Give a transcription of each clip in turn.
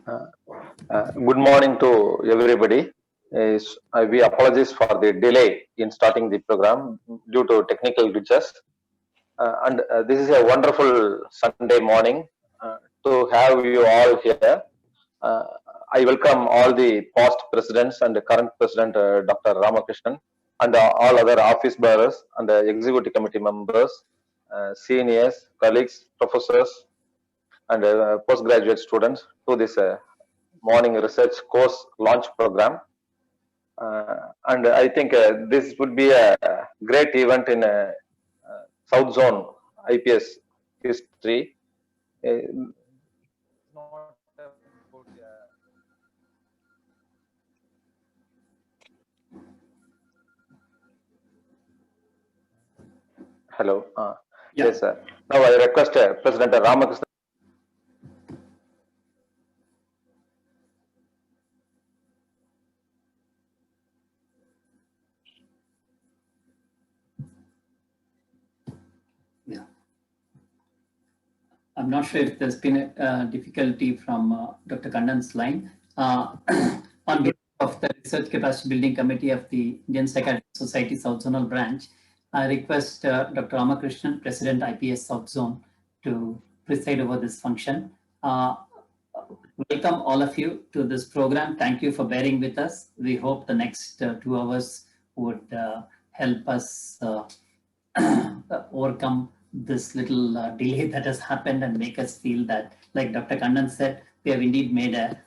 Uh, Good morning to everybody. We apologize for the delay in starting the program due to technical glitches. And this is a wonderful Sunday morning to have you all here. Uh, I welcome all the past presidents and the current president, Dr. Ramakrishnan, and all other office bearers and the executive committee members, seniors, colleagues, professors, and postgraduate students to this morning research course launch program. And I think this would be a great event in South Zone IPS history. Hello. Yes, sir. Now I request President Ramakrishnan. Yeah. I'm not sure if there's been a difficulty from Dr. Kannan's line. On behalf of the Research Capacity Building Committee of the Indian Psychiatric Society South Zonal Branch, I request Dr. Ramakrishnan, President IPS South Zone, to preside over this function. Welcome all of you to this program. Thank you for bearing with us. We hope the next 2 hours would help us overcome this little delay that has happened and make us feel that, like Dr. Kannan said, we have indeed made a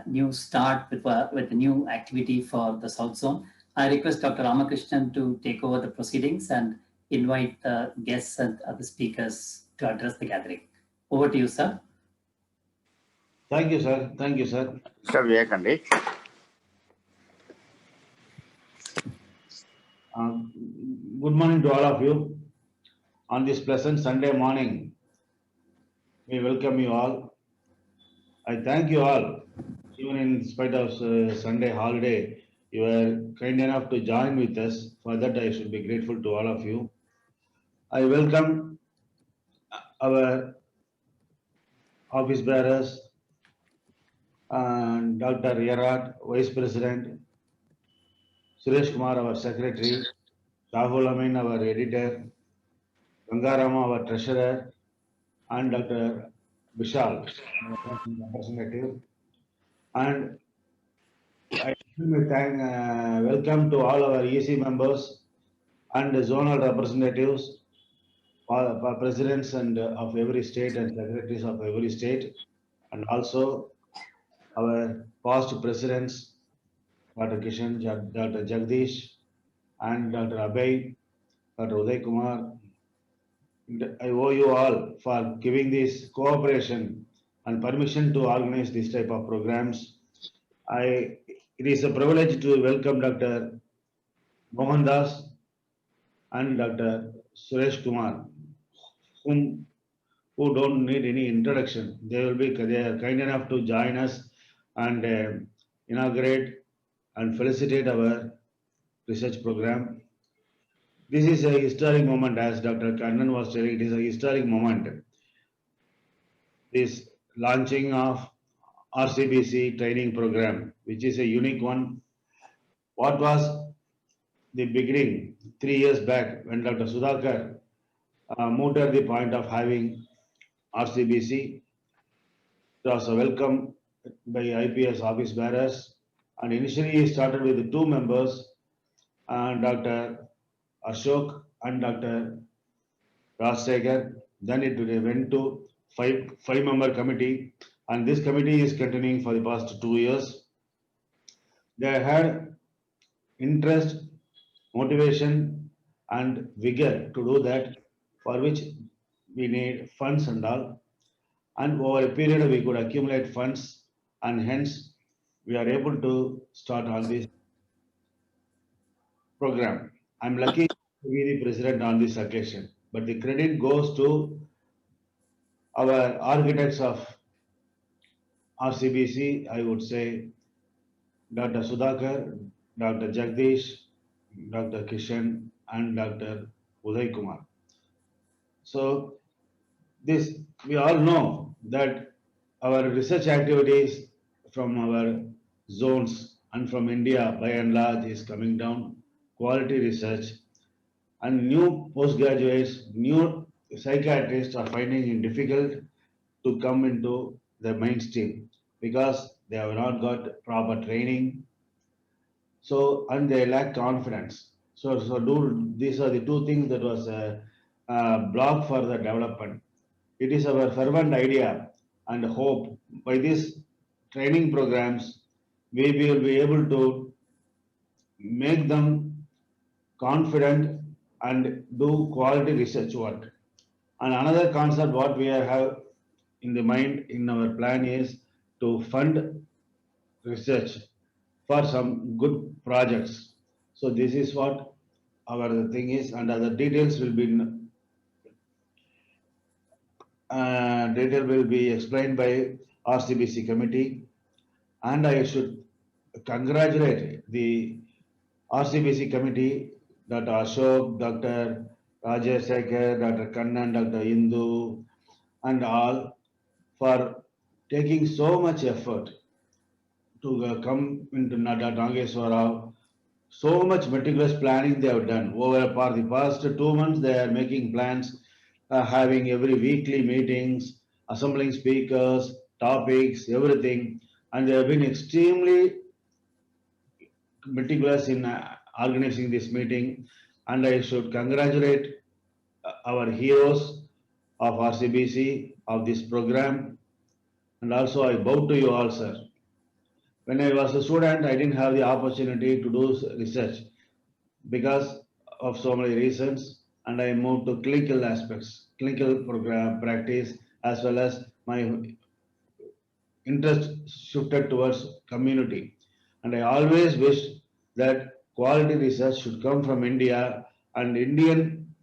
new start with a new activity for the South Zone. I request Dr. Ramakrishnan to take over the proceedings and invite the guests and other speakers to address the gathering. Over to you, sir. Thank you, sir. Thank you, sir. Sir Vivekandi. Good morning to all of you. On this pleasant Sunday morning, we welcome you all. I thank you all. Even in spite of Sunday holiday, you were kind enough to join with us. For that, I should be grateful to all of you. I welcome our office bearers and Dr. Yarat, Vice President, Suresh Kumar, our Secretary, Rahul Amin, our Editor, Gangarama, our Treasurer, and Dr. Vishal, representative. And I welcome to all our EC members and zonal representatives, presidents and of every state and secretaries of every state, and also our past presidents, Dr. Kishan, Dr. Jagdish, and Dr. Abhay, Dr. Uday Kumar. I owe you all for giving this cooperation and permission to organize this type of programs. It is a privilege to welcome Dr. Mohan Das and Dr. Suresh Kumar, who don't need any introduction. They are kind enough to join us and inaugurate and felicitate our research program. This is a historic moment, as Dr. Kannan was telling. It is a historic moment. This launching of RCBC training program, which is a unique one. What was the beginning 3 years back when Dr. Sudhakar moved at the point of having RCBC? It was a welcome by IPS office bearers, and initially he started with 2 members, Dr. Ashok and Dr. Rajsekhar. Then it went to five-member committee, and this committee is continuing for the past 2 years. They had interest, motivation, and vigor to do that, for which we need funds and all. And over a period, we could accumulate funds, and hence we are able to start on this program. I'm lucky to be the president on this occasion, but the credit goes to our architects of RCBC, I would say Dr. Sudhakar, Dr. Jagdish, Dr. Kishan, and Dr. Uday Kumar. So this, we all know that our research activities from our zones and from India by and large is coming down. Quality research and new postgraduates, new psychiatrists are finding it difficult to come into the mainstream because they have not got proper training. So and they lack confidence. These are the two things that was a block for the development. It is our fervent idea and hope by these training programs we will be able to make them confident and do quality research work. And another concept what we have in the mind in our plan is to fund research for some good projects. So this is what our thing is, and other details will be explained by RCBC committee. And I should congratulate the RCBC committee, Dr. Ashok, Dr. Rajesh Sekhar, Dr. Kannan, Dr. Indu, and all for taking so much effort to come into Nageswara. So much meticulous planning they have done. Over the past 2 months, they are making plans, having every weekly meetings, assembling speakers, topics, everything. And they have been extremely meticulous in organizing this meeting. And I should congratulate our heroes of RCBC of this program. And also I bow to you all, sir. When I was a student, I didn't have the opportunity to do research because of so many reasons, and I moved to clinical aspects, clinical program practice, as well as my interest shifted towards community. And I always wish that quality research should come from India, and Indian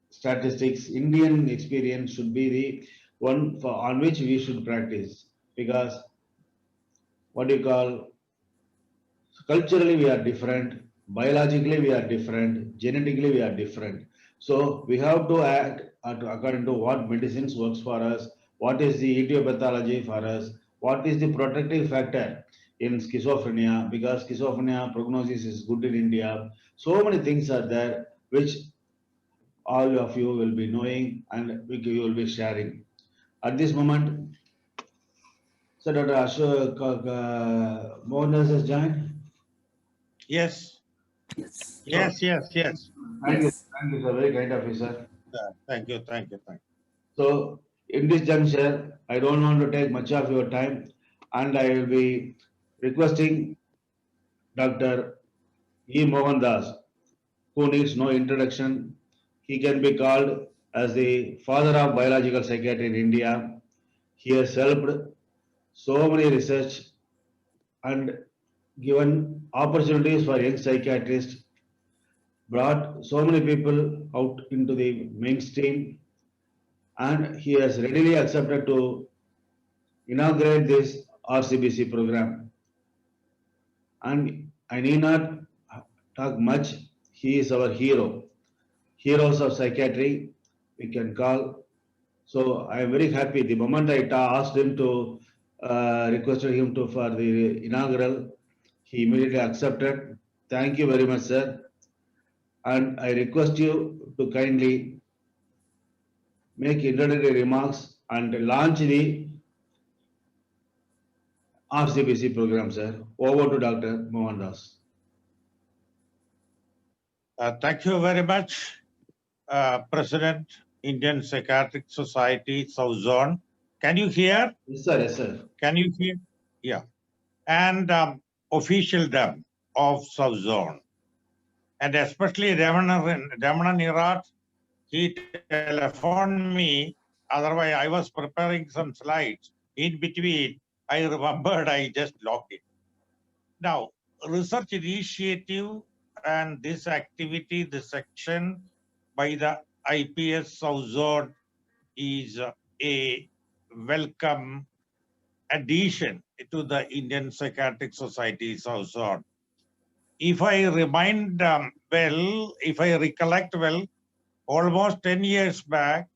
statistics, Indian experience should be the one on which we should practice, because what do you call, culturally we are different, biologically we are different, genetically we are different. So we have to act according to what medicines works for us, what is the etiology for us, what is the protective factor in schizophrenia, because schizophrenia prognosis is good in India. So many things are there which all of you will be knowing and you will be sharing. At this moment, so Dr. Ashok Mohandas has joined. Yes, Yes. yes, yes, yes. Thank you, Yes. sir. Very kind of you, sir. Thank you, thank you, thank you. So in this juncture, I don't want to take much of your time, and I will be requesting Dr. E. Mohan Das, who needs no introduction. He can be called as the father of biological psychiatry in India. He has helped so many research and given opportunities for young psychiatrists, brought so many people out into the mainstream, and he has readily accepted to inaugurate this RCBC program. And I need not talk much. He is our hero, heroes of psychiatry, we can call. So I am very happy. The moment I asked him to, requested him to for the inaugural, he immediately accepted. Thank you very much, sir. And I request you to kindly make introductory remarks and launch the RCBC program, sir. Over to Dr. Mohan Das. Thank you very much, President, Indian Psychiatric Society, South Zone. Can you hear? Yes, sir. Yes, sir. Can you hear? Yeah. And officialdom of South Zone. And especially Ramana Nirat, he telephoned me. Otherwise, I was preparing some slides. In between, I remembered I just logged it. Now, research initiative and this activity, this section by the IPS South Zone is a welcome addition to the Indian Psychiatric Society South Zone. If I remind if I recollect well, almost 10 years back,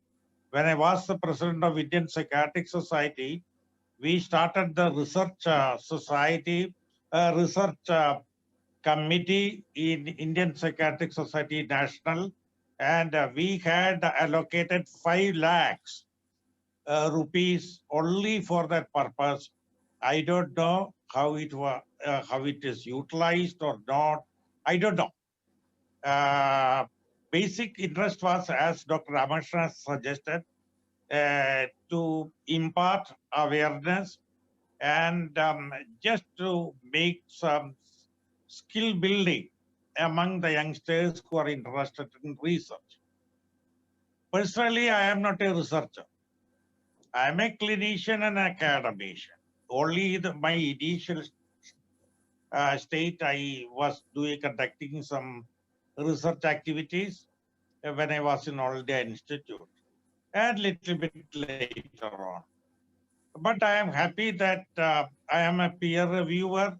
when I was the president of Indian Psychiatric Society, we started the research society, research committee in Indian Psychiatric Society National, and we had allocated 5 lakhs rupees only for that purpose. I don't know how it is utilized or not. I don't know. Basic interest was, as Dr. Ramashna suggested, to impart awareness and just to make some skill building among the youngsters who are interested in research. Personally, I am not a researcher. I am a clinician and academician. Only my initial state, I was conducting some research activities when I was in All India Institute, and little bit later on. But I am happy that I am a peer reviewer,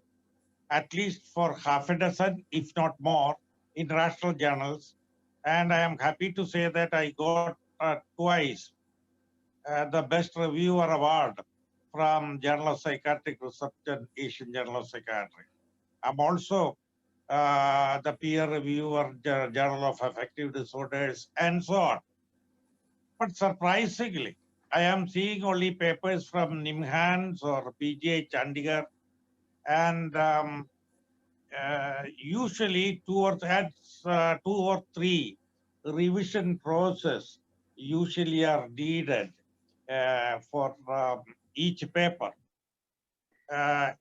at least for half a dozen, if not more, international journals. And I am happy to say that I got twice the Best Reviewer Award from Journal of Psychiatric Research and Asian Journal of Psychiatry. I'm also the peer reviewer, Journal of Affective Disorders, and so on. But surprisingly, I am seeing only papers from NIMHANS or PGI Chandigarh, and usually two or three revision process usually are needed for each paper,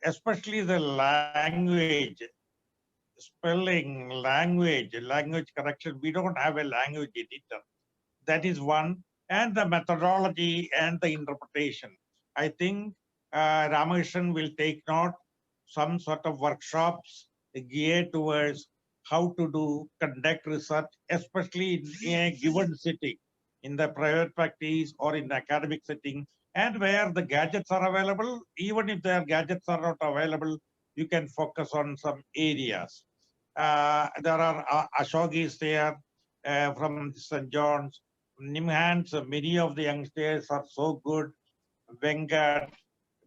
especially the language, spelling, language correction. We don't have a language editor. That is one, and the methodology and the interpretation. I think Ramakrishnan will take note some sort of workshops geared towards how to conduct research, especially in a given setting, in the private practice or in the academic setting, and where the gadgets are available. Even if their gadgets are not available, you can focus on some areas. There are Ashok is there from St. John's. NIMHANS, many of the youngsters are so good. Venkat,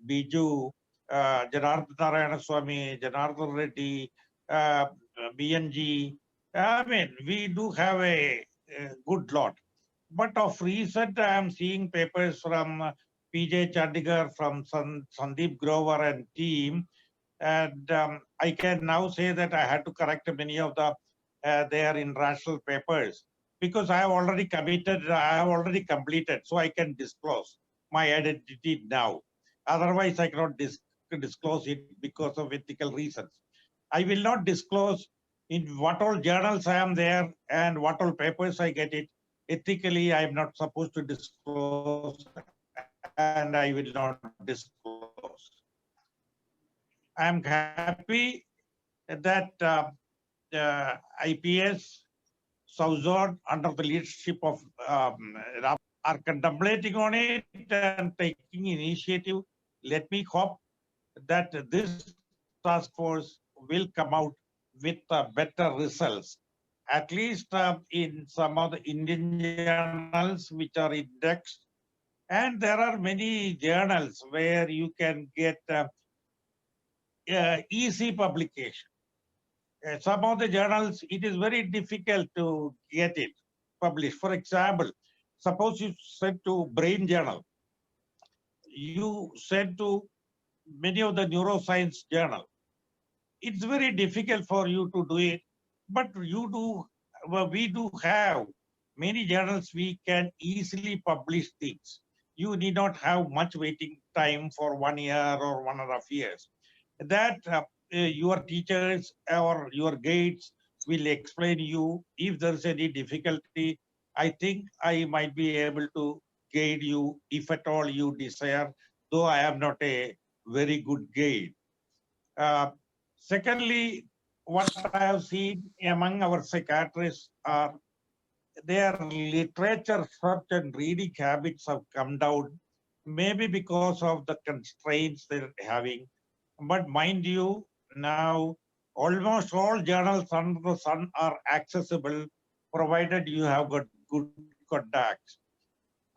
Biju, Janardhan Narayana Swami, Janardhan Reddy, BNG. I mean, we do have a good lot. But of recent, I am seeing papers from PJ Chandigarh, from Sandeep Grover and team. And I can now say that I had to correct many of their international papers, because I have already committed, I have already completed, so I can disclose my identity now. Otherwise, I cannot disclose it because of ethical reasons. I will not disclose in what all journals I am there and what all papers I get it. Ethically, I am not supposed to disclose, and I will not disclose. I am happy that IPS South Zone, under the leadership of Ram, are contemplating on it and taking initiative. Let me hope that this task force will come out with better results, at least in some of the Indian journals which are indexed. And there are many journals where you can get easy publication. Some of the journals, it is very difficult to get it published. For example, suppose you send to Brain Journal, you send to many of the neuroscience journal. It's very difficult for you to do it, but you do. Well, we do have many journals. We can easily publish things. You need not have much waiting time for 1 year or 1.5 years. That your teachers or your guides will explain you. If there's any difficulty, I think I might be able to guide you if at all you desire, though I am not a very good guide. Secondly, what I have seen among our psychiatrists are their literature search and reading habits have come down, maybe because of the constraints they're having. But mind you, now almost all journals under the sun are accessible, provided you have got good contacts.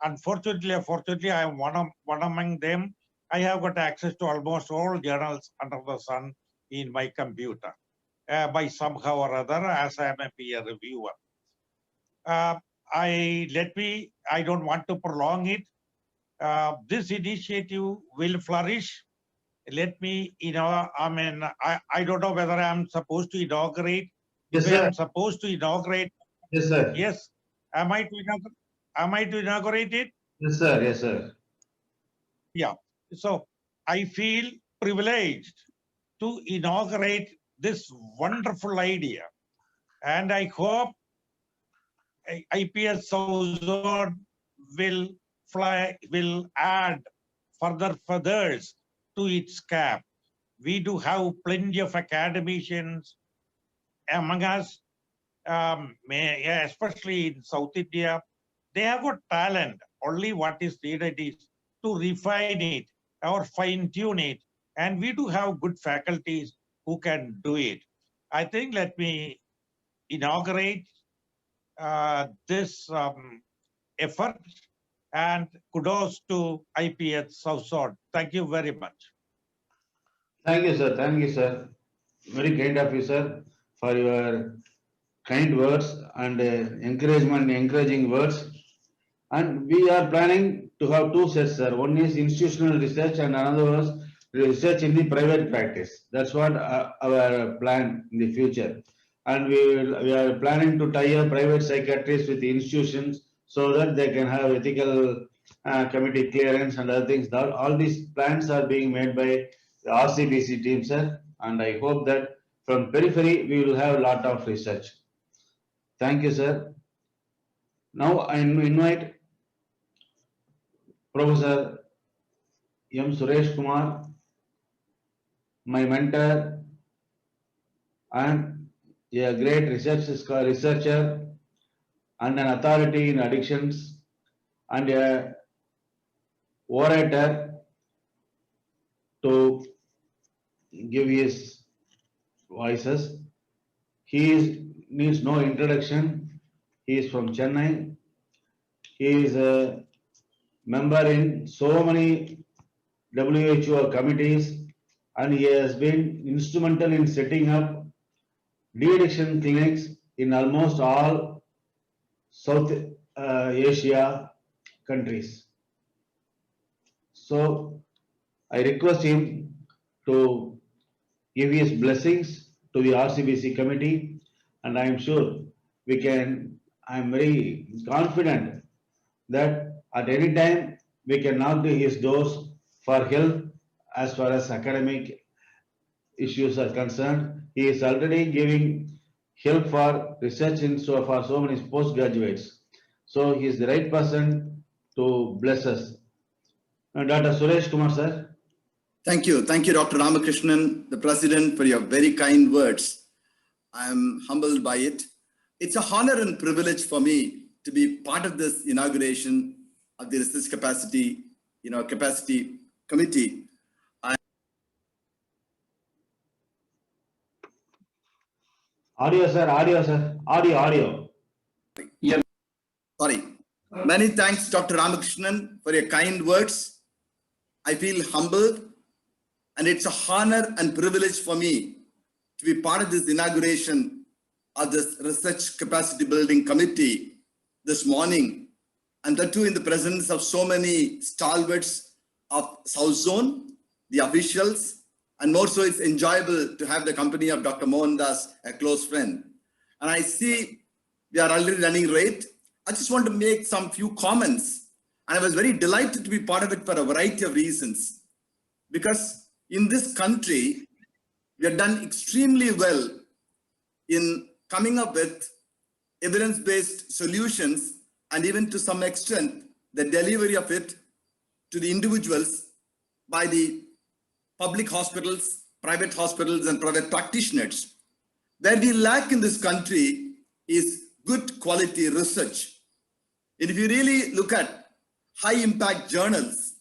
Unfortunately, I am one among them. I have got access to almost all journals under the sun in my computer by somehow or other, as I am a peer reviewer. I don't want to prolong it. This initiative will flourish. Let me, I don't know whether I'm supposed to inaugurate. Yes, If sir. I'm supposed to inaugurate, Yes, sir. yes. Am I to inaugurate it? Yes, sir. Yes, sir. Yeah. So I feel privileged to inaugurate this wonderful idea. And I hope IPS South Zone will add further feathers to its cap. We do have plenty of academicians among us, especially in South India. They have got talent. Only what is needed is to refine it or fine tune it. And we do have good faculties who can do it. I think let me inaugurate this effort, and kudos to IPS South Zone. Thank you very much. Thank you, sir. Thank you, sir. Very kind of you, sir, for your kind words and encouraging words. And we are planning to have two sets, sir. One is institutional research and another was research in the private practice. That's what our plan in the future. And we are planning to tie up private psychiatrists with the institutions so that they can have ethical committee clearance and other things. All these plans are being made by the RCBC team, sir. And I hope that from periphery, we will have a lot of research. Thank you, sir. Now I invite Professor M. Suresh Kumar, my mentor and a great researcher and an authority in addictions and a orator, to give his voices. He needs no introduction. He is from Chennai. He is a member in so many WHO committees, and he has been instrumental in setting up de-addiction clinics in almost all South Asia countries. So I request him to give his blessings to the RCBC committee, and I am sure I am very confident that at any time we can knock his doors for help as far as academic issues are concerned. He is already giving help for research for so many postgraduates. So he is the right person to bless us. Dr. Suresh Kumar, sir. Thank you, Dr. Ramakrishnan, the President, for your very kind words. I am humbled by it. It's a honor and privilege for me to be part of this inauguration of the Research Capacity Committee. Audio, sir. Audio. Yeah. Sorry. Many thanks, Dr. Ramakrishnan, for your kind words. I feel humbled, and it's a honor and privilege for me to be part of this inauguration of this Research Capacity Building Committee this morning, and that too in the presence of so many stalwarts of South Zone, the officials, and more so it's enjoyable to have the company of Dr. Mohandas, a close friend. And I see we are already running late. I just want to make some few comments. And I was very delighted to be part of it for a variety of reasons. Because in this country, we have done extremely well in coming up with evidence-based solutions, and even to some extent, the delivery of it to the individuals by the public hospitals, private hospitals, and private practitioners. Where we lack in this country is good quality research. And if you really look at high impact journals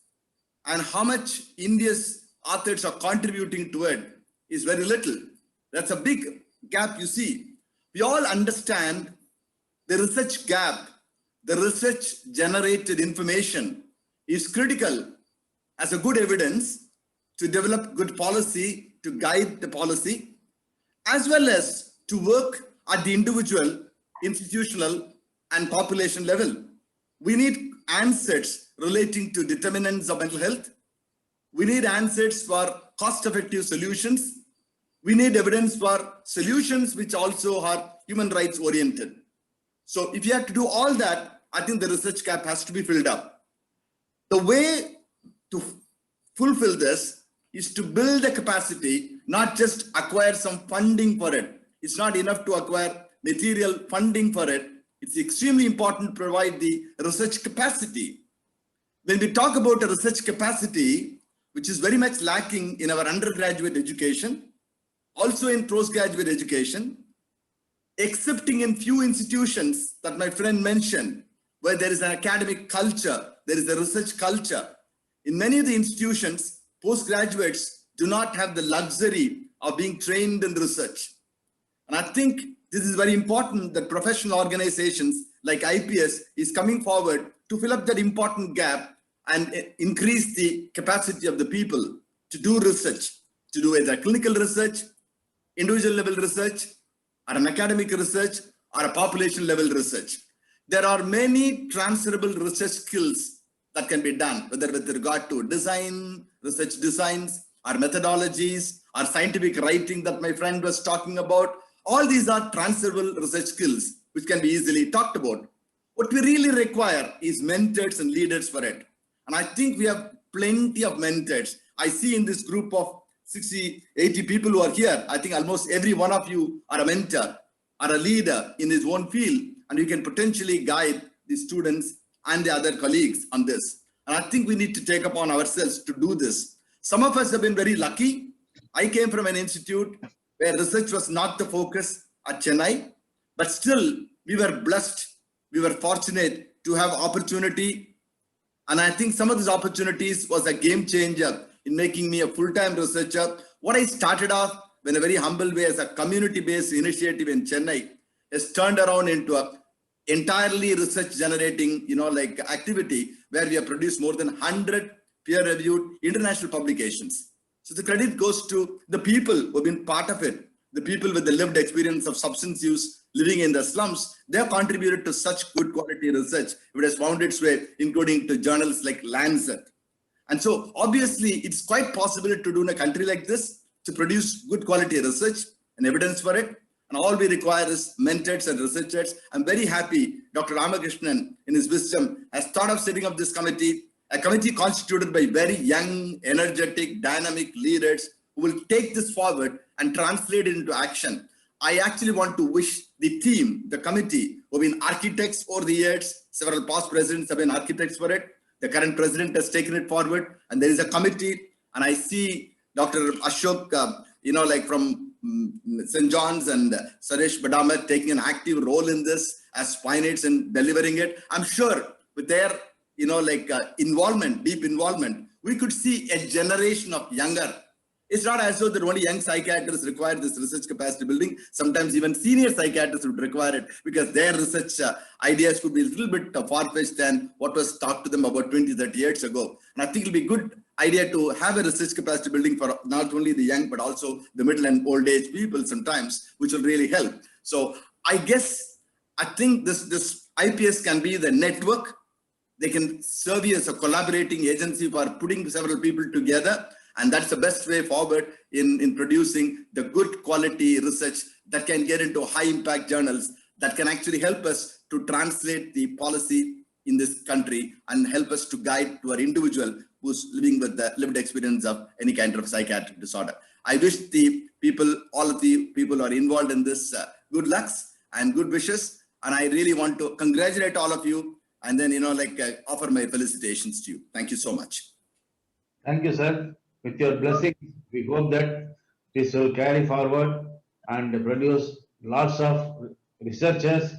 and how much India's authors are contributing to it, is very little. That's a big gap you see. We all understand the research gap, the research generated information is critical as a good evidence to develop good policy, to guide the policy, as well as to work at the individual, institutional, and population level. We need answers relating to determinants of mental health. We need answers for cost-effective solutions. We need evidence for solutions which also are human rights oriented. So if you have to do all that, I think the research gap has to be filled up. The way to fulfill this is to build a capacity, not just acquire some funding for it. It's not enough to acquire material funding for it. It's extremely important to provide the research capacity. When we talk about a research capacity, which is very much lacking in our undergraduate education, also in postgraduate education, excepting in few institutions that my friend mentioned, where there is an academic culture, there is a research culture. In many of the institutions, postgraduates do not have the luxury of being trained in research. And I think this is very important that professional organizations like IPS is coming forward to fill up that important gap and increase the capacity of the people to do research, to do either clinical research, individual level research, or an academic research, or a population level research. There are many transferable research skills that can be done, whether with regard to design, research designs, or methodologies, or scientific writing that my friend was talking about. All these are transferable research skills which can be easily talked about. What we really require is mentors and leaders for it. And I think we have plenty of mentors. I see in this group of 60, 80 people who are here, I think almost every one of you are a mentor, are a leader in his own field, and you can potentially guide the students and the other colleagues on this. And I think we need to take upon ourselves to do this. Some of us have been very lucky. I came from an institute where research was not the focus at Chennai, but still we were blessed, we were fortunate to have opportunity. And I think some of these opportunities was a game changer in making me a full-time researcher. What I started off in a very humble way as a community-based initiative in Chennai has turned around into a entirely research generating, activity where we have produced more than 100 peer-reviewed international publications. So the credit goes to the people who have been part of it, the people with the lived experience of substance use living in the slums. They have contributed to such good quality research. It has found its way, including to journals like Lancet. And so obviously it's quite possible to do in a country like this to produce good quality research and evidence for it. And all we require is mentors and researchers. I'm very happy Dr. Ramakrishnan in his wisdom has thought of setting up this committee, a committee constituted by very young, energetic, dynamic leaders who will take this forward and translate it into action. I actually want to wish the team, the committee, who have been architects over the years. Several past presidents have been architects for it. The current president has taken it forward, and there is a committee. And I see Dr. Ashok, from St. John's and Suresh Badamat taking an active role in this as pioneers in delivering it. I'm sure with their, involvement, deep involvement, we could see a generation of younger. It's not as though that only young psychiatrists require this research capacity building. Sometimes even senior psychiatrists would require it because their research ideas could be a little bit far-fetched than what was talked to them about 20, 30 years ago. And I think it'll be a good idea to have a research capacity building for not only the young, but also the middle and old age people sometimes, which will really help. So I think this IPS can be the network. They can serve as a collaborating agency for putting several people together. And that's the best way forward in producing the good quality research that can get into high impact journals that can actually help us to translate the policy in this country and help us to guide to our individual who's living with the lived experience of any kind of psychiatric disorder. I wish the people, all of the people who are involved in this good lucks and good wishes. And I really want to congratulate all of you and then, offer my felicitations to you. Thank you so much. Thank you, sir. With your blessing, we hope that this will carry forward and produce lots of researchers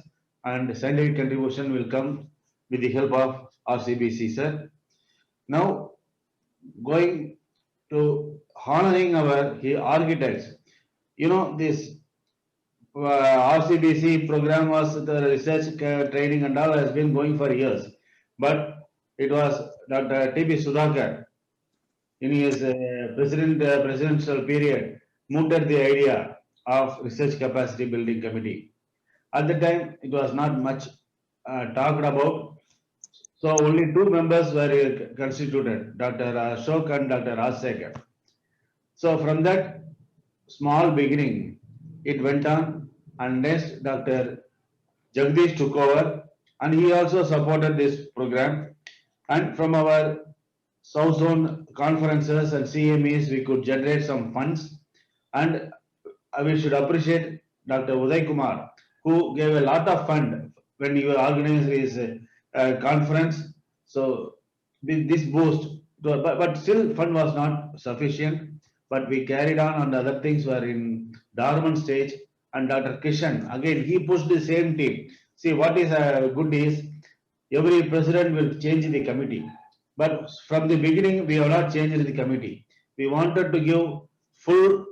and scientific contribution will come with the help of RCBC, sir. Now, going to honoring our architects. This RCBC program was the research training and all has been going for years, but it was Dr. T.B. Sudhakar in his presidential period, mooted the idea of research capacity building committee. At the time, it was not much talked about. So only two members were constituted, Dr. Ashok and Dr. Rajsekhar. So from that small beginning, it went on, and next Dr. Jagdish took over, and he also supported this program. And from our South Zone conferences and CMEs, we could generate some funds. And we should appreciate Dr. Uday Kumar, who gave a lot of fund when he organized his conference. So this boost, but still fund was not sufficient. But we carried on, and other things were in dormant stage. And Dr. Kishan, again, he pushed the same team. See, what is good is every president will change the committee. But from the beginning, we have not changed the committee. We wanted to give full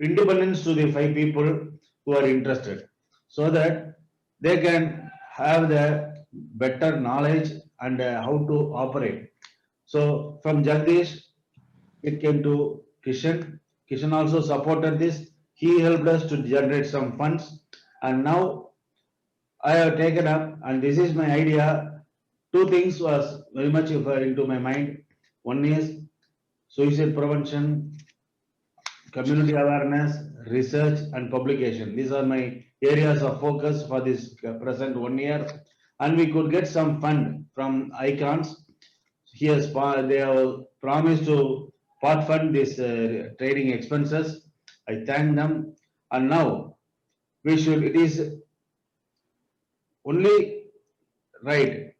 independence to the 5 people who are interested, so that they can have the better knowledge and how to operate. So from Jagdish, it came to Kishan. Kishan also supported this. He helped us to generate some funds, and now I have taken up, and this is my idea. Two things was very much into my mind. One is suicide prevention, community awareness, research, and publication. These are my areas of focus for this present 1 year. And we could get some fund from ICONS. They have promised to part fund this training expenses. I thank them. And now it is only right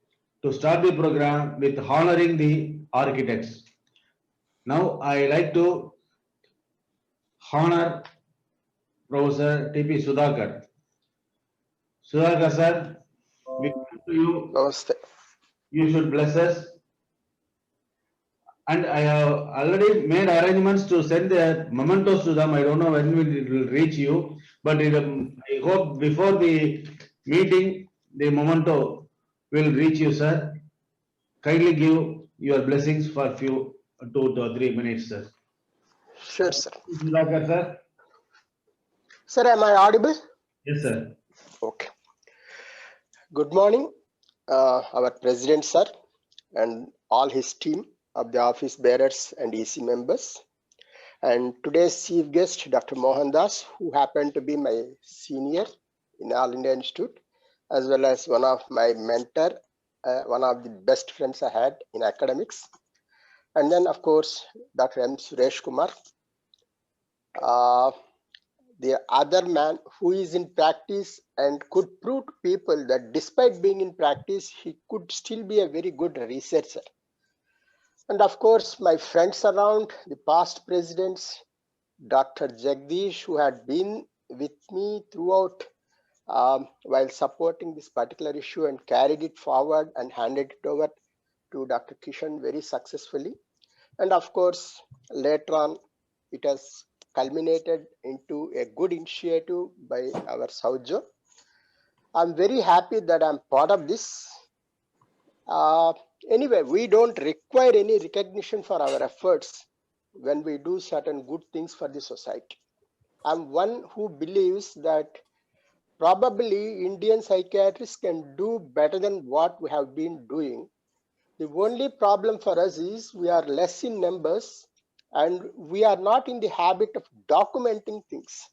to start the program with honoring the architects. Now I like to honor Professor T.P. Sudhakar. Sudhakar sir, we come to you. Namaste. You should bless us. And I have already made arrangements to send the mementos to them. I don't know when it will reach you, but I hope before the meeting, the memento will reach you, sir. Kindly give your blessings for 2 to 3 minutes, sir. Sure, sir. Sudhakar sir. Sir, am I audible? Yes, sir. Okay. Good morning, our president, sir, and all his team of the office bearers and EC members. And today's chief guest, Dr. Mohan Das, who happened to be my senior in All India Institute, as well as one of my mentor, one of the best friends I had in academics. And then, of course, Dr. M. Suresh Kumar, the other man who is in practice and could prove to people that despite being in practice, he could still be a very good researcher. And of course, my friends around, the past presidents, Dr. Jagdish, who had been with me throughout while supporting this particular issue and carried it forward and handed it over to Dr. Kishan very successfully. And of course, later on, it has culminated into a good initiative by our South Zone. I'm very happy that I'm part of this. Anyway, we don't require any recognition for our efforts when we do certain good things for the society. I'm one who believes that probably Indian psychiatrists can do better than what we have been doing. The only problem for us is we are less in numbers and we are not in the habit of documenting things.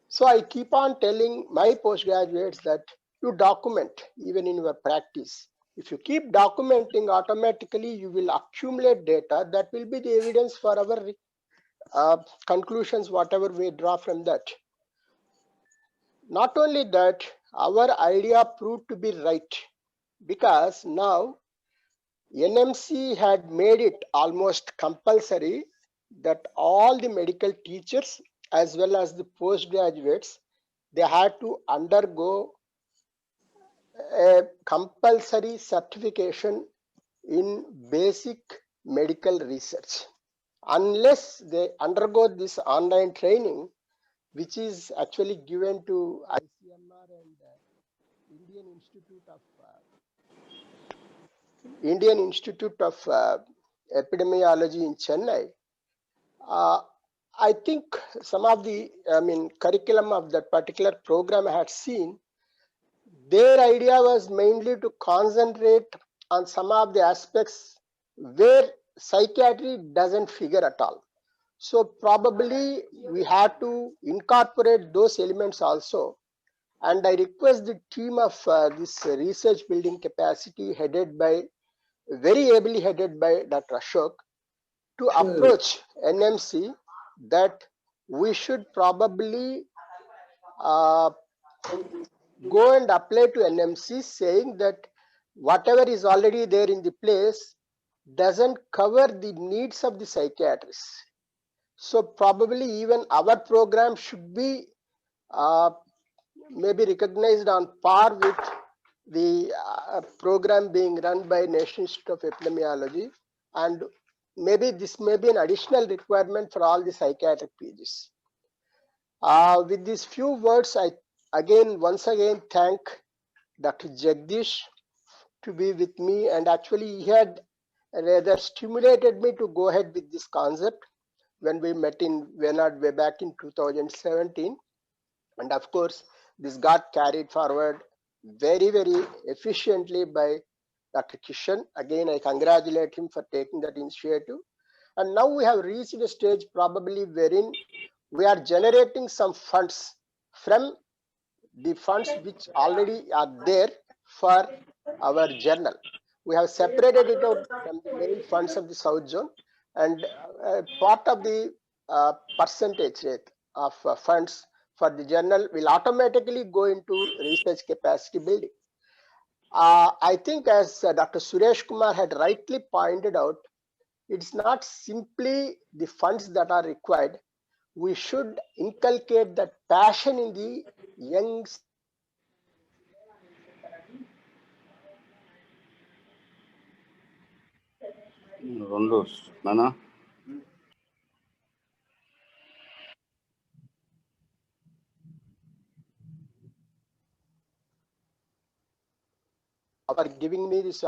So I keep on telling my postgraduates that you document even in your practice. If you keep documenting, automatically you will accumulate data that will be the evidence for our conclusions, whatever we draw from that. Not only that, our idea proved to be right, because now NMC had made it almost compulsory that all the medical teachers as well as the postgraduates, they had to undergo a compulsory certification in basic medical research. Unless they undergo this online training, which is actually given to ICMR and Indian Institute of epidemiology in Chennai, I think some of the, curriculum of that particular program I had seen, their idea was mainly to concentrate on some of the aspects where psychiatry doesn't figure at all. So probably we have to incorporate those elements also. And I request the team of this research building capacity very ably headed by Dr. Ashok, to approach NMC that we should probably go and apply to NMC saying that whatever is already there in the place doesn't cover the needs of the psychiatrists. So probably even our program should be maybe recognized on par with the program being run by National Institute of Epidemiology, and maybe this may be an additional requirement for all the psychiatric PGs. With these few words, I once again thank Dr. Jagdish to be with me, and actually he had rather stimulated me to go ahead with this concept when we met in Wayanad way back in 2017. And of course, this got carried forward very, very efficiently by Dr. Kishan. Again, I congratulate him for taking that initiative. And now we have reached a stage probably wherein we are generating some funds from the funds which already are there for our journal. We have separated it out from the main funds of the South Zone, and part of the percentage rate of funds for the journal will automatically go into research capacity building. I think as Dr. Suresh Kumar had rightly pointed out, it's not simply the funds that are required. We should inculcate that passion in the young. Nana. For giving me this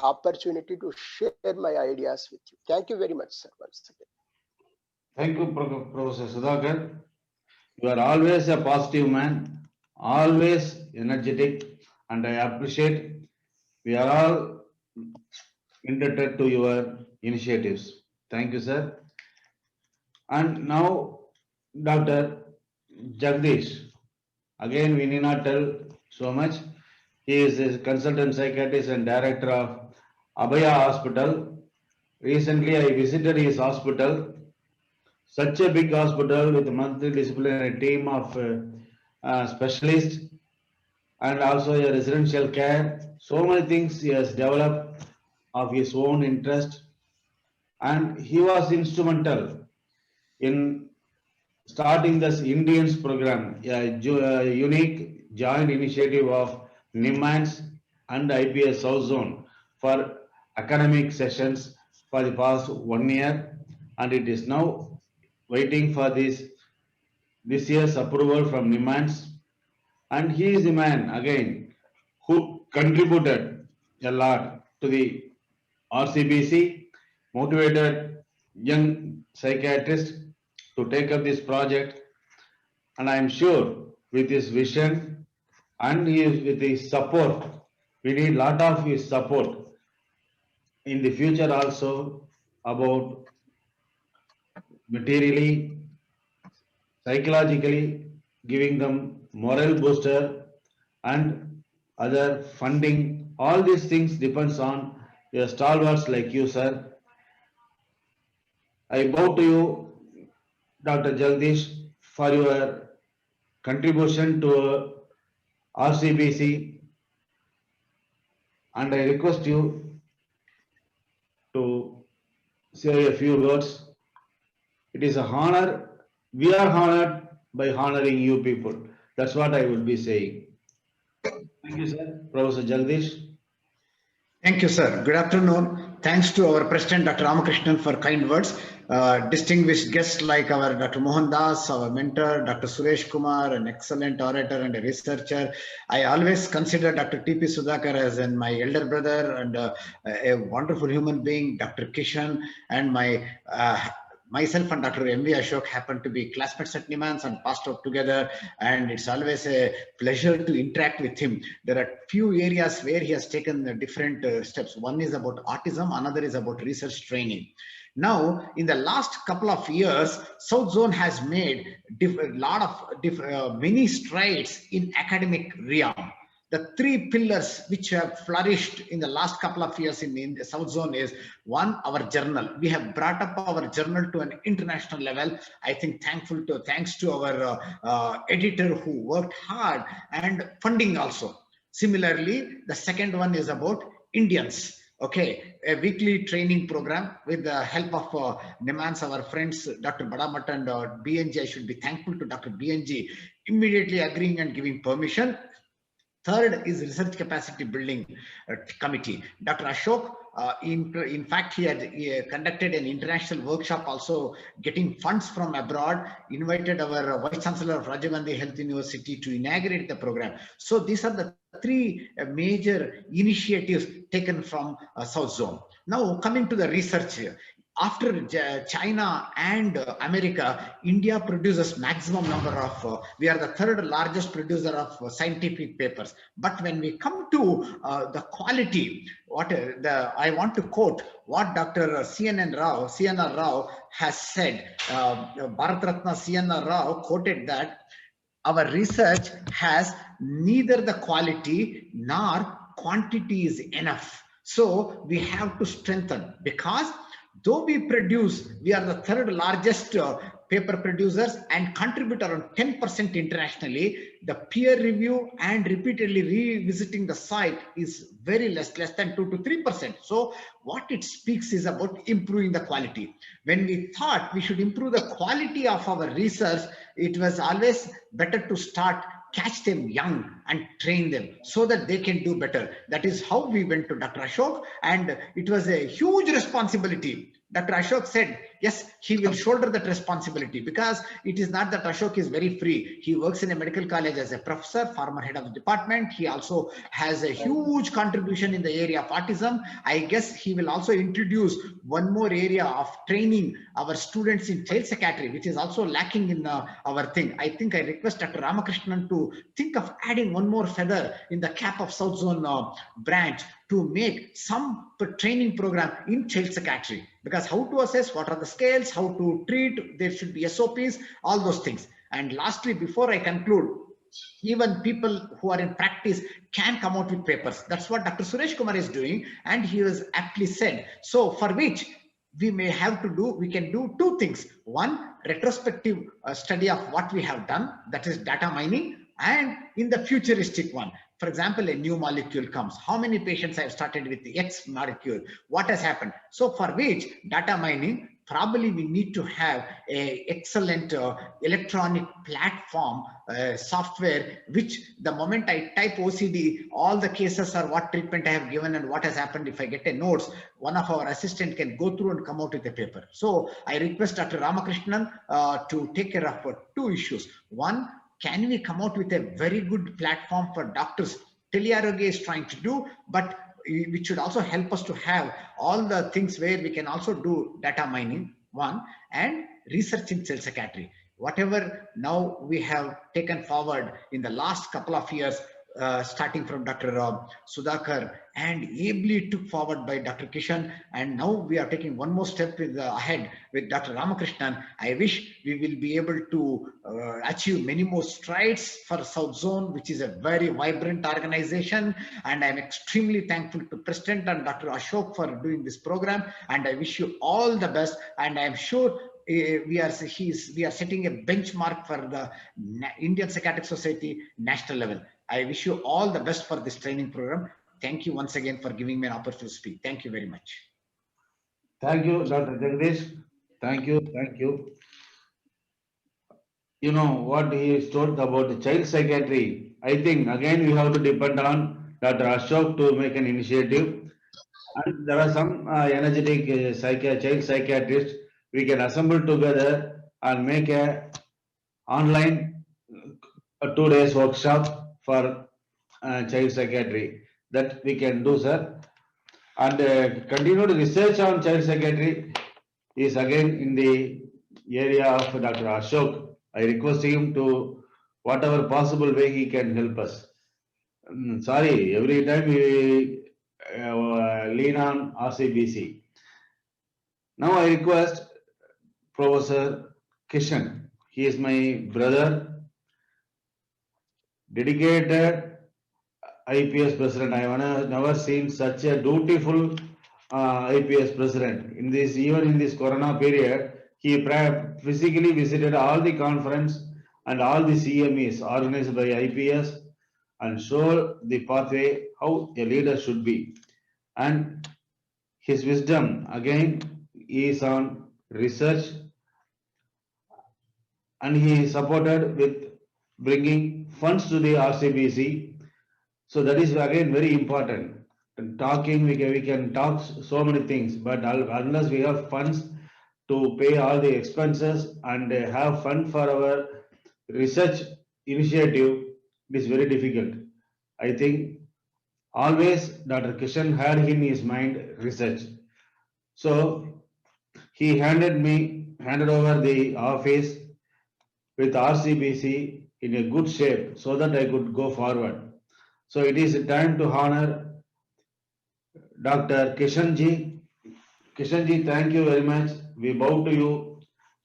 opportunity to share my ideas with you. Thank you very much, sir. Once again. Thank you, Professor Sudhakar. You are always a positive man, always energetic, and I appreciate. We are all indebted to your initiatives. Thank you, sir. And now, Dr. Jagdish. Again, we need not tell so much. He is a consultant psychiatrist and director of Abhaya Hospital. Recently, I visited his hospital. Such a big hospital with a multidisciplinary team of specialists and also a residential care. So many things he has developed of his own interest, and he was instrumental in starting this Indians program, a unique joint initiative of NIMANS and IPS South Zone for academic sessions for the past 1 year, and it is now waiting for this year's approval from NIMANS. And he is the man again who contributed a lot to the RCBC, motivated young psychiatrists to take up this project, and I am sure with his vision and with his support, we need a lot of his support in the future also about materially, psychologically, giving them moral booster and other funding. All these things depends on your stalwarts like you, sir. I bow to you, Dr. Jagdish, for your contribution to RCBC, and I request you to say a few words. It is an honor. We are honored by honoring you people. That's what I will be saying. Thank you, sir. Professor Jagdish. Thank you, sir. Good afternoon. Thanks to our President, Dr. Ramakrishnan, for kind words. Distinguished guests like our Dr. Mohan Das, our mentor, Dr. Suresh Kumar, an excellent orator and a researcher. I always consider Dr. T.P. Sudhakar as my elder brother and a wonderful human being, Dr. Kishan, and myself and Dr. M.V. Ashok happen to be classmates at Nimans and passed out together, and it's always a pleasure to interact with him. There are few areas where he has taken different steps. One is about autism, another is about research training. Now, in the last couple of years, South Zone has made many strides in academic realm. The three pillars which have flourished in the last couple of years in the South Zone is one, our journal. We have brought up our journal to an international level. I think thanks to our editor who worked hard, and funding also. Similarly, the second one is about Indians. Okay, a weekly training program with the help of Nimans, our friends, Dr. Badamat and BNG. I should be thankful to Dr. BNG immediately agreeing and giving permission. Third is research capacity building committee. Dr. Ashok, in fact, he had conducted an international workshop also, getting funds from abroad, invited our Vice Chancellor of Rajiv Gandhi Health University to inaugurate the program. So these are the three major initiatives taken from South Zone. Now coming to the research here. After China and America, India produces maximum number of, we are the third largest producer of scientific papers. But when we come to the quality, I want to quote what Dr. CNR Rao has said. Bharat Ratna CNR Rao quoted that our research has neither the quality nor quantity is enough. So we have to strengthen, because though we are the third largest paper producers and contribute around 10% internationally, the peer review and repeatedly revisiting the site is very less than 2 to 3%. So what it speaks is about improving the quality. When we thought we should improve the quality of our research, it was always better to catch them young and train them so that they can do better. That is how we went to Dr. Ashok, and it was a huge responsibility. Dr. Ashok said, yes, he will shoulder that responsibility, because it is not that Ashok is very free. He works in a medical college as a professor, former head of the department. He also has a huge contribution in the area of autism. I guess he will also introduce one more area of training our students in child psychiatry, which is also lacking in our thing. I think I request Dr. Ramakrishnan to think of adding one more feather in the cap of South Zone branch to make some training program in child psychiatry, because how to assess, what are the scales, how to treat, there should be SOPs, all those things. And lastly, before I conclude, even people who are in practice can come out with papers. That's what Dr. Suresh Kumar is doing, and he has aptly said. So for which we can do two things. One, retrospective study of what we have done, that is data mining, and in the futuristic one. For example, a new molecule comes. How many patients have started with the X molecule? What has happened? So for which data mining, probably we need to have a excellent electronic platform software, which the moment I type OCD, all the cases are what treatment I have given and what has happened. If I get a notes, one of our assistant can go through and come out with a paper. So I request Dr. Ramakrishnan to take care of two issues. One, can we come out with a very good platform for doctors? Telearogay is trying to do, but which should also help us to have all the things where we can also do data mining, one, and research in cell psychiatry. Whatever now we have taken forward in the last couple of years, starting from Dr. Sudhakar and ably took forward by Dr. Kishan, and now we are taking one more step ahead with Dr. Ramakrishnan. I wish we will be able to achieve many more strides for South Zone, which is a very vibrant organization, and I'm extremely thankful to President and Dr. Ashok for doing this program, and I wish you all the best, and I'm sure we are setting a benchmark for the Indian Psychiatric Society national level. I wish you all the best for this training program. Thank you once again for giving me an opportunity to speak. Thank you very much. Thank you, Dr. Jagdish. Thank you. Thank you. You know what he is told about the child psychiatry. I think again we have to depend on Dr. Ashok to make an initiative. And there are some energetic child psychiatrists. We can assemble together and make a online 2 days workshop for child psychiatry. That we can do, sir. And continued research on child psychiatry is again in the area of Dr. Ashok. I request him to whatever possible way he can help us. Sorry, every time we lean on RCBC. Now I request Professor Kishan. He is my brother, dedicated IPS president. I have never seen such a dutiful IPS president. In this, even in this Corona period, he physically visited all the conference and all the CMEs organized by IPS and showed the pathway how a leader should be. And his wisdom again is on research, and he is supported with bringing funds to the RCBC. So that is again very important. And talking, we can talk so many things, but unless we have funds to pay all the expenses and have fund for our research initiative, it is very difficult. I think always Dr. Kishan had in his mind research. So he handed over the office with RCBC in a good shape so that I could go forward. So it is time to honor Dr. Kishanji. Kishanji, thank you very much. We bow to you.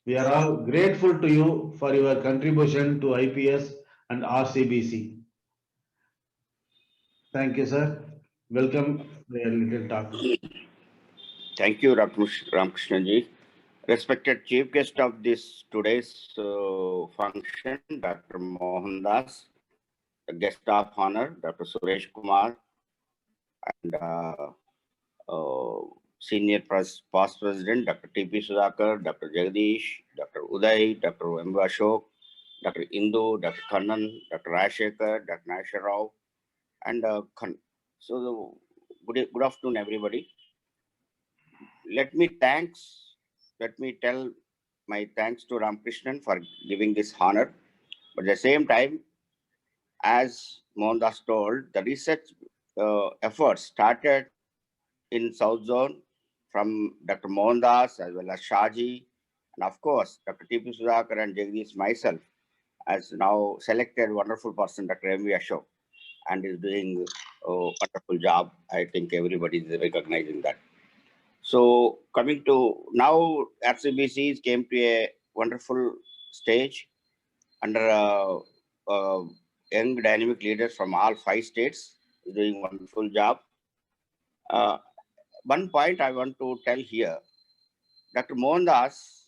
We are all grateful to you for your contribution to IPS and RCBC. Thank you, sir. Welcome to a little talk. Thank you, Ramakrishnan-ji. Respected chief guest of this today's function, Dr. Mohandas, the guest of honor, Dr. Suresh Kumar, and senior past president, Dr. T.P. Sudhakar, Dr. Jagdish, Dr. Uday, Dr. M. Ashok, Dr. Indu, Dr. Kannan, Dr. Rajshekar, Dr. Nasher Rao, and so good afternoon, everybody. Let me tell my thanks to Ramakrishnan for giving this honor. But at the same time, as Mohandas told, the research efforts started in South Zone from Dr. Mohandas as well as Shaji, and of course, Dr. T.P. Sudhakar and Jagdish, myself, as now selected wonderful person, Dr. M.V. Ashok, and is doing a wonderful job. I think everybody is recognizing that. So coming to now, RCBCs came to a wonderful stage under young dynamic leaders from all 5 states, doing a wonderful job. One point I want to tell here, Dr. Mohandas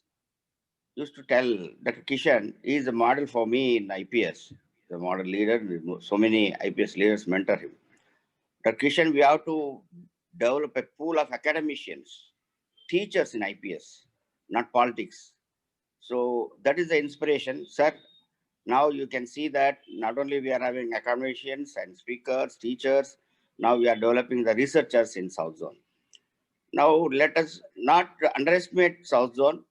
used to tell Dr. Kishan, he is a model for me in IPS, the model leader. So many IPS leaders mentor him. Dr. Kishan, we have to develop a pool of academicians, teachers in IPS, not politics. So that is the inspiration, sir. Now you can see that not only we are having academicians and speakers, teachers, now we are developing the researchers in South Zone. Now let us not underestimate South Zone.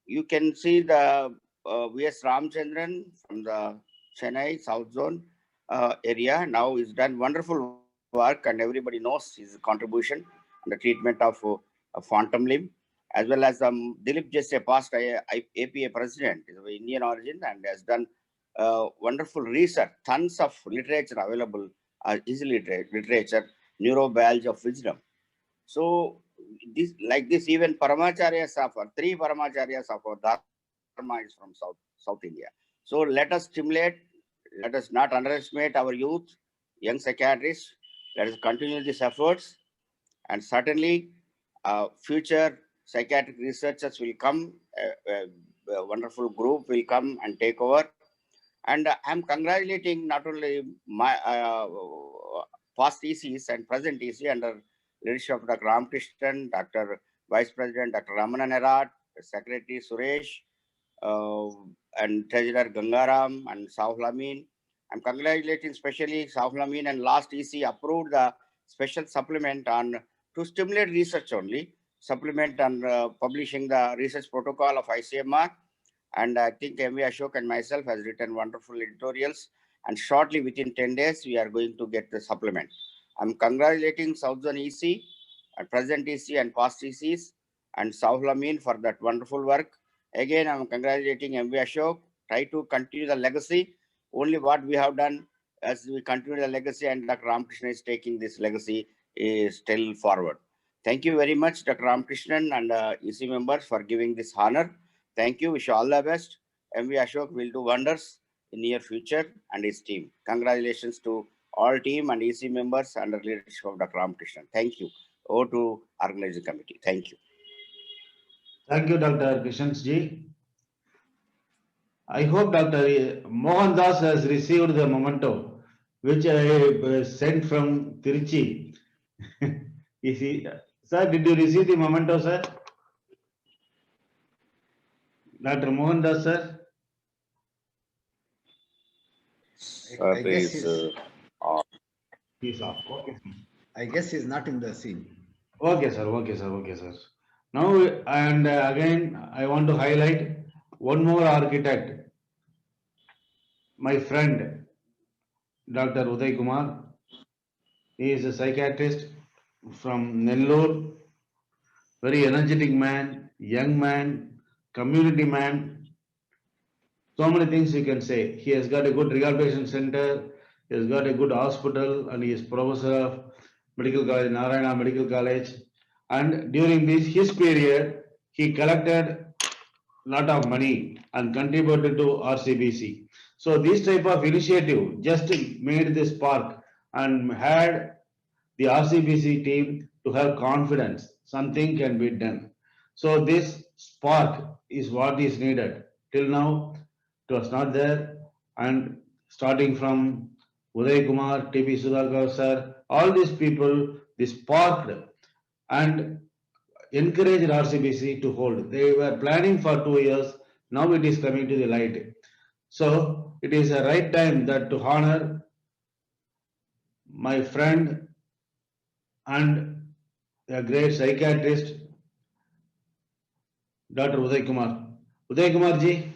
You can see the V.S. Ramchandran from the Chennai South Zone area. Now he's done wonderful work, and everybody knows his contribution in the treatment of phantom limb, as well as Dilip Jesse, past APA president, is of Indian origin and has done wonderful research, tons of literature available, easily literature, neurobiology of wisdom. So this, like this, even Paramacharyas of 3 Paramacharyas of our Dharma is from South India. So let us stimulate, let us not underestimate our youth, young psychiatrists. Let us continue these efforts, and certainly future psychiatric researchers will come, a wonderful group will come and take over. And I'm congratulating not only my past ECs and present EC under leadership of Dr. Ramakrishnan, Dr. Vice President Dr. Ramana Nerat, Secretary Suresh, and Treasurer Gangaram and Sahul Amin. I'm congratulating especially Sahul Amin, and last EC approved the special supplement on to stimulate research only, supplement on publishing the research protocol of ICMR. And I think MV Ashok and myself has written wonderful editorials. And shortly, within 10 days, we are going to get the supplement. I'm congratulating South Zone EC, present EC and past ECs, and Sahul Amin for that wonderful work. Again, I'm congratulating MV Ashok. Try to continue the legacy. Only what we have done as we continue the legacy, and Dr. Ramakrishnan is taking this legacy is still forward. Thank you very much, Dr. Ramakrishnan and EC members for giving this honor. Thank you. Wish you all the best. MV Ashok will do wonders in near future and his team. Congratulations to all team and EC members under leadership of Dr. Ramakrishnan. Thank you. Over to organizing committee. Thank you. Thank you, Dr. Kishanji. I hope Dr. Mohan Das has received the memento, which I sent from Tiruchi. Is he, sir, did you receive the memento, sir? Dr. Mohan Das, sir? I guess He's off. Okay. I guess he's not in the scene. Okay, sir. Okay, sir. Okay, sir. Now, and again, I want to highlight one more architect, my friend, Dr. Uday Kumar. He is a psychiatrist from Nellore, very energetic man, young man, community man. So many things you can say. He has got a good rehabilitation center, he has got a good hospital, and he is professor of Medical College, Narayana Medical College. And during his period, he collected a lot of money and contributed to RCBC. So this type of initiative just made this park and had the RCBC team to have confidence something can be done. So this spark is what is needed. Till now, it was not there. And starting from Uday Kumar, TP Sudhakar sir, all these people, they sparked and encouraged RCBC to hold. They were planning for 2 years. Now it is coming to the light. So it is a right time that to honor my friend and a great psychiatrist, Dr. Uday Kumar. Uday Kumar ji.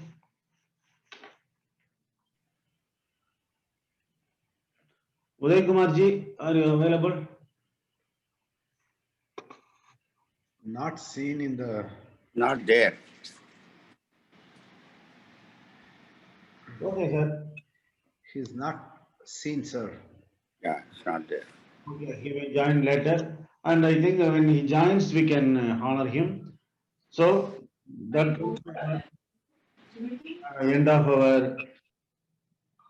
Uday Kumar ji, are you available? Not seen in the. Not there. Okay, sir. He's not seen, sir. Yeah, it's not there. Okay, he will join later. And I think when he joins, we can honor him. So that end of our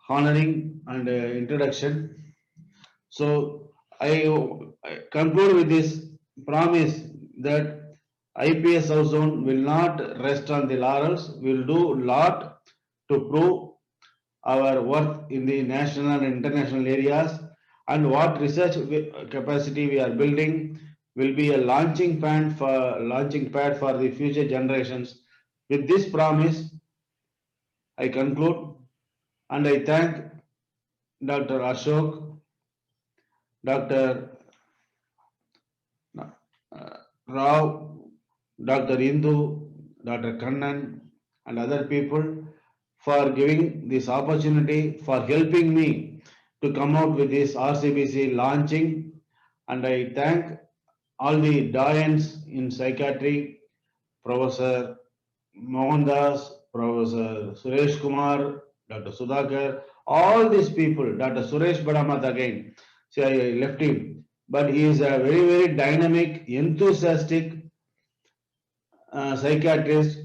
honoring and introduction. So I conclude with this promise that IPS South Zone will not rest on the laurels. We will do a lot to prove our worth in the national and international areas, and what research capacity we are building will be a launching pad for the future generations. With this promise, I conclude, and I thank Dr. Ashok, Dr. Rao, Dr. Indu, Dr. Kannan, and other people for giving this opportunity, for helping me to come out with this RCBC launching. And I thank all the doyens in psychiatry, Professor Mohandas, Professor Suresh Kumar, Dr. Sudhakar, all these people, Dr. Suresh Badamat again. See, I left him, but he is a very, very dynamic, enthusiastic psychiatrist.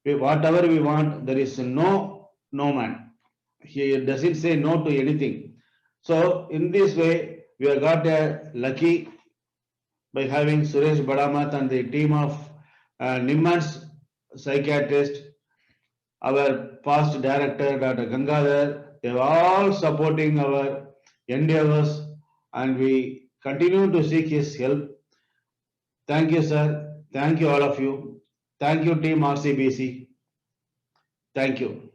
Whatever we want, there is no man. He doesn't say no to anything. So in this way, we have got a lucky by having Suresh Badamat and the team of Nimman's psychiatrist, our past director, Dr. Gangadhar. They are all supporting our endeavors, and we continue to seek his help. Thank you, sir. Thank you, all of you. Thank you, team RCBC. Thank you.